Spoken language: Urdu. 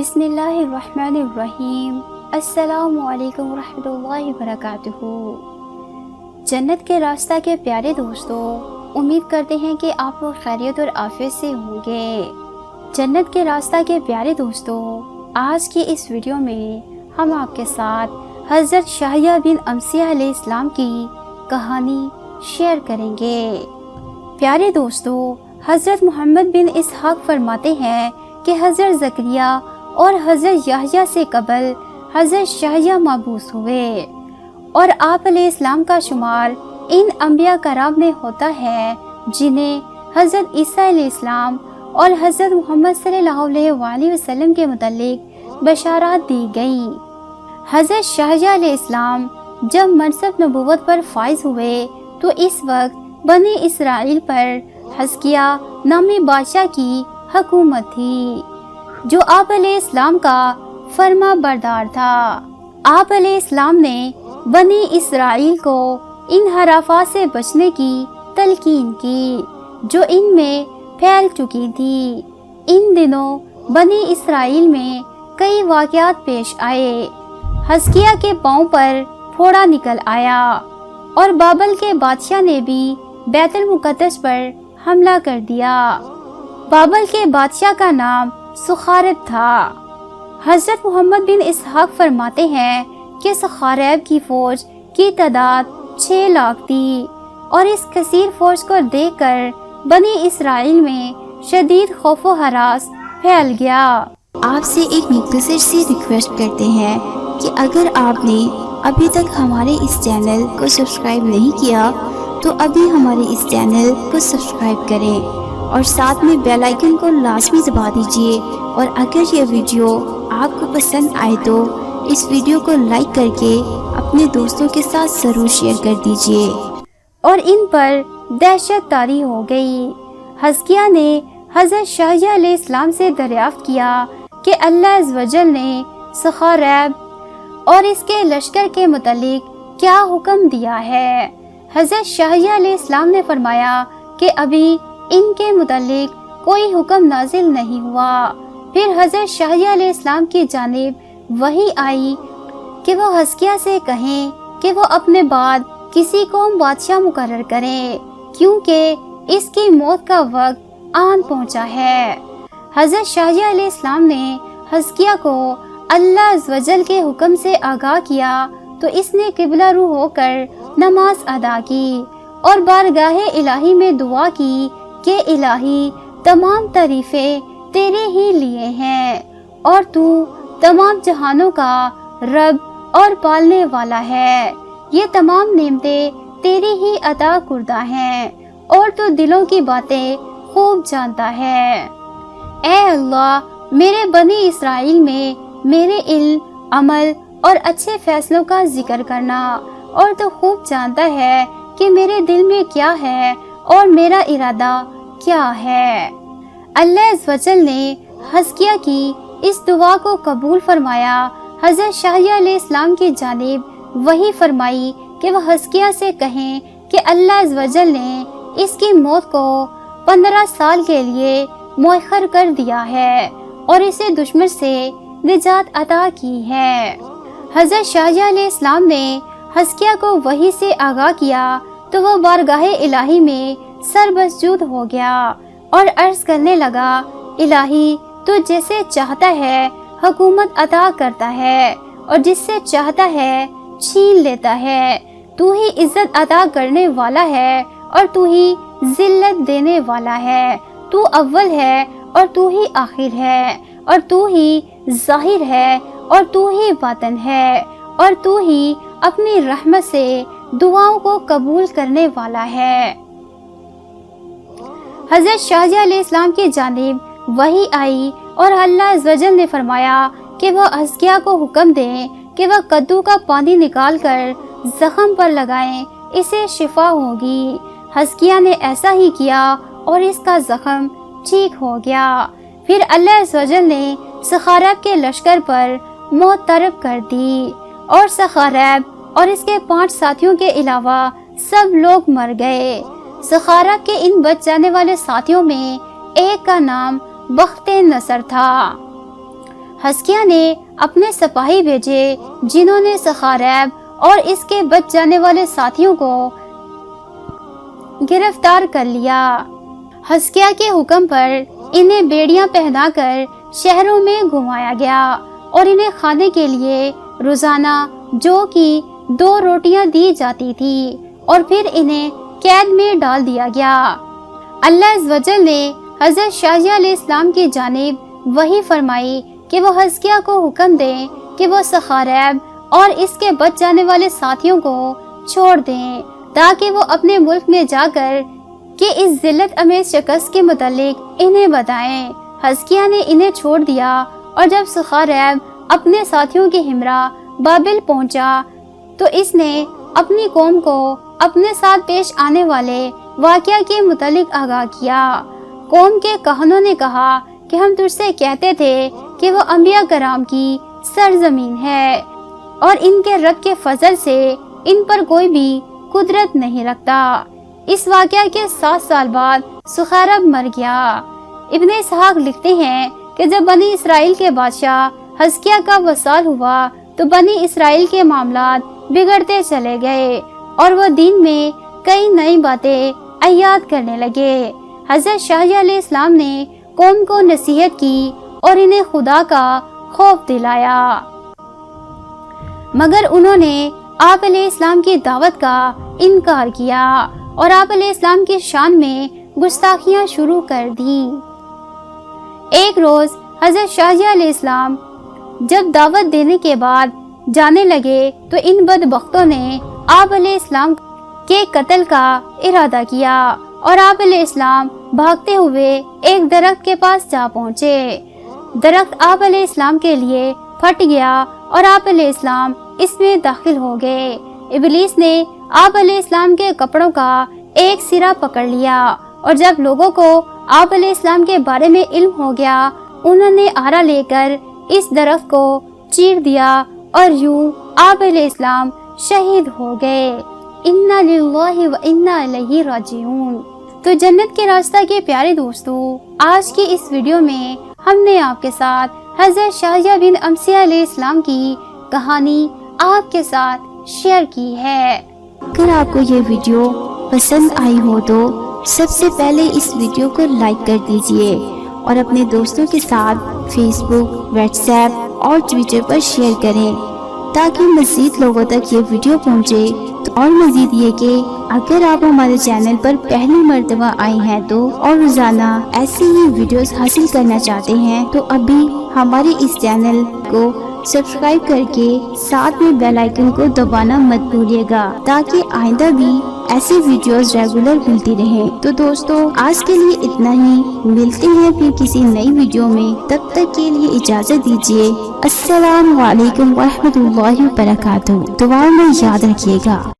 بسم اللہ الرحمن الرحیم۔ السلام علیکم ورحمۃ اللہ وبرکاتہ۔ جنت کے راستہ کے پیارے دوستو، امید کرتے ہیں کہ آپ لوگ خیریت اور عافیت سے ہوں گے۔ جنت کے راستہ کے پیارے دوستو، آج کی اس ویڈیو میں ہم آپ کے ساتھ حضرت شاہیہ بن امسیہ علیہ السلام کی کہانی شیئر کریں گے۔ پیارے دوستو، حضرت محمد بن اسحاق فرماتے ہیں کہ حضرت زکریا اور حضرت یحییٰ سے قبل حضرت شاہیہ مبعوث ہوئے، اور آپ علیہ السلام کا شمار ان انبیاء کرام میں ہوتا ہے جنہیں حضرت عیسیٰ علیہ السلام اور حضرت محمد صلی اللہ علیہ وآلہ وسلم کے متعلق بشارات دی گئیں۔ حضرت شاہیہ علیہ السلام جب منصب نبوت پر فائز ہوئے تو اس وقت بنی اسرائیل پر حزقیہ نامی بادشاہ کی حکومت تھی، جو آپ علیہ السلام کا فرما بردار تھا۔ آپ علیہ السلام نے بنی اسرائیل کو انحرافات سے بچنے کی تلقین کی جو ان میں پھیل چکی تھی۔ ان دنوں بنی اسرائیل میں کئی واقعات پیش آئے۔ حزقیہ کے پاؤں پر پھوڑا نکل آیا اور بابل کے بادشاہ نے بھی بیت المقدس پر حملہ کر دیا۔ بابل کے بادشاہ کا نام سخارب تھا۔ حضرت محمد بن اسحاق فرماتے ہیں کہ سخارب کی فوج کی تعداد 6 لاکھ تھی، اور اس کثیر فوج کو دیکھ کر بنی اسرائیل میں شدید خوف و ہراس پھیل گیا۔ آپ سے ایک مختصر سی ریکویسٹ کرتے ہیں کہ اگر آپ نے ابھی تک ہمارے اس چینل کو سبسکرائب نہیں کیا تو ابھی ہمارے اس چینل کو سبسکرائب کریں اور ساتھ میں بیل آئیکن کو لازمی دبا دیجیے، اور اگر یہ ویڈیو آپ کو پسند آئے تو اس ویڈیو کو لائک کر کے اپنے دوستوں کے ساتھ ضرور شیئر کر دیجیے۔ اور ان پر دہشت طاری ہو گئی۔ حزقیہ نے حضرت شاہیہ علیہ السلام سے دریافت کیا کہ اللہ عز و جل نے سخارب اور اس کے لشکر کے متعلق کیا حکم دیا ہے۔ حضرت شاہیہ علیہ السلام نے فرمایا کہ ابھی ان کے متعلق کوئی حکم نازل نہیں ہوا۔ پھر حضرت شاہیہ علیہ السلام کی جانب وحی آئی کہ وہ حزقیہ سے کہیں کہ وہ اپنے بعد کسی کو بادشاہ مقرر کریں، کیونکہ اس کی موت کا وقت آن پہنچا ہے۔ حضرت شاہیہ علیہ السلام نے حزقیہ کو اللہ عز و جل کے حکم سے آگاہ کیا تو اس نے قبلہ رو ہو کر نماز ادا کی اور بارگاہ الہی میں دعا کی کہ الہی، تمام تعریفیں تیرے ہی لیے ہیں، اور تو تمام جہانوں کا رب اور پالنے والا ہے۔ یہ تمام نعمتیں تیری ہی عطا کردہ ہیں، اور تو دلوں کی باتیں خوب جانتا ہے۔ اے اللہ، میرے بنی اسرائیل میں میرے علم، عمل اور اچھے فیصلوں کا ذکر کرنا، اور تو خوب جانتا ہے کہ میرے دل میں کیا ہے اور میرا ارادہ کیا ہے۔ اللہ عز و جل نے حزقیہ کی اس دعا کو قبول فرمایا۔ حضرت شاہیہ علیہ السلام کی جانب وحی فرمائی کہ وہ حزقیہ سے کہیں کہ اللہ عز و جل نے اس کی موت کو 15 سال کے لیے مؤخر کر دیا ہے اور اسے دشمن سے نجات عطا کی ہے۔ حضرت شاہیہ علیہ السلام نے حزقیہ کو وحی سے آگاہ کیا تو وہ بارگاہ الہی میں سر مسجود ہو گیا اور عرض کرنے لگا، الہی، تو جسے چاہتا ہے حکومت عطا کرتا ہے اور جس سے چاہتا ہے چھین لیتا ہے۔ تو ہی عزت عطا کرنے والا ہے اور تو ہی ذلت دینے والا ہے۔ تو اول ہے اور تو ہی آخر ہے، اور تو ہی ظاہر ہے اور تو ہی باطن ہے، اور تو ہی اپنی رحمت سے دعاؤں کو قبول کرنے والا ہے۔ حضرت شاہیہ علیہ السلام کی جانب وحی آئی اور اللہ عز و جل نے فرمایا کہ وہ حزقیہ کو حکم دیں کہ وہ کدو کا پانی نکال کر زخم پر لگائیں، اسے شفا ہوگی۔ حزقیہ نے ایسا ہی کیا اور اس کا زخم ٹھیک ہو گیا۔ پھر اللہ عز و جل نے سخارب کے لشکر پر موت طرب کر دی، اور سخارب اور اس کے 5 ساتھیوں کے علاوہ سب لوگ مر گئے۔ سخارب کے ان بچ جانے والے ساتھیوں میں ایک کا نام بخت نصر تھا۔ حسکیہ نے اپنے سپاہی بھیجے جنہوں نے سخارب اور اس کے بچ جانے والے ساتھیوں کو گرفتار کر لیا۔ حسکیہ کے حکم پر انہیں بیڑیاں پہنا کر شہروں میں گھمایا گیا اور انہیں کھانے کے لیے روزانہ جو کہ 2 روٹیاں دی جاتی تھی اور پھر انہیں قید میں ڈال دیا گیا۔ اللہ عز و جل نے حضرت شاہجہاں علیہ السلام کی جانب وحی فرمائی کہ وہ حسکیہ کو حکم دیں کہ وہ سخارب اور اس کے بچ جانے والے ساتھیوں کو چھوڑ دیں تاکہ وہ اپنے ملک میں جا کر کہ اس ذلت امیز شکست کے متعلق انہیں بتائیں۔ حسکیہ نے انہیں چھوڑ دیا اور جب سخارب اپنے ساتھیوں کے ہمراہ بابل پہنچا تو اس نے اپنی قوم کو اپنے ساتھ پیش آنے والے واقعہ کے متعلق آگاہ کیا۔ قوم کے کہنوں نے کہا کہ ہم تجھ سے کہتے تھے کہ وہ انبیاء کرام کی سرزمین ہے اور ان کے رب کے فضل سے ان پر کوئی بھی قدرت نہیں رکھتا۔ اس واقعہ کے 7 سال بعد سخارب مر گیا۔ ابن اسحاق لکھتے ہیں کہ جب بنی اسرائیل کے بادشاہ حسکیہ کا وصال ہوا تو بنی اسرائیل کے معاملات بگڑتے چلے گئے اور وہ دین میں کئی نئی باتیں عیاد کرنے لگے۔ حضرت شاہجہاں علیہ السلام نے قوم کو نصیحت کی اور انہیں خدا کا خوف دلایا، مگر انہوں نے آپ علیہ السلام کی دعوت کا انکار کیا اور آپ علیہ السلام کی شان میں گستاخیاں شروع کر دی۔ ایک روز حضرت شاہجہاں علیہ السلام جب دعوت دینے کے بعد جانے لگے تو ان بدبختوں نے آپ علیہ السلام کے قتل کا ارادہ کیا اور آپ علیہ السلام بھاگتے ہوئے ایک درخت کے پاس جا پہنچے۔ درخت آپ علیہ السلام کے لیے پھٹ گیا اور آپ علیہ السلام اس میں داخل ہو گئے۔ ابلیس نے آپ علیہ السلام کے کپڑوں کا ایک سرا پکڑ لیا اور جب لوگوں کو آپ علیہ السلام کے بارے میں علم ہو گیا انہوں نے آرا لے کر اس درخت کو چیر دیا اور یوں آپ علیہ السلام شہید ہو گئے۔ انا للہ و انا الیہ راجعون۔ تو جنت کے راستہ کے پیارے دوستو، آج کی اس ویڈیو میں ہم نے آپ کے ساتھ حضرت شاہجہاں بن امسیہ علیہ السلام کی کہانی آپ کے ساتھ شیئر کی ہے۔ اگر آپ کو یہ ویڈیو پسند آئی ہو تو سب سے پہلے اس ویڈیو کو لائک کر دیجئے اور اپنے دوستوں کے ساتھ فیس بک، واٹس ایپ اور ٹویٹر پر شیئر کریں تاکہ مزید لوگوں تک یہ ویڈیو پہنچے۔ اور مزید یہ کہ اگر آپ ہمارے چینل پر پہلی مرتبہ آئے ہیں تو اور روزانہ ایسی ہی ویڈیوز حاصل کرنا چاہتے ہیں تو ابھی ہمارے اس چینل کو سبسکرائب کر کے ساتھ میں بیل آئیکن کو دبانا مت بھولیے گا تاکہ آئندہ بھی ایسی ویڈیوز ریگولر ملتی رہیں۔ تو دوستو آج کے لیے اتنا ہی، ملتے ہیں پھر کسی نئی ویڈیو میں، تب تک کے لیے اجازت دیجیے۔ السلام علیکم ورحمۃ اللہ وبرکاتہ۔ دعاؤں میں یاد رکھیے گا۔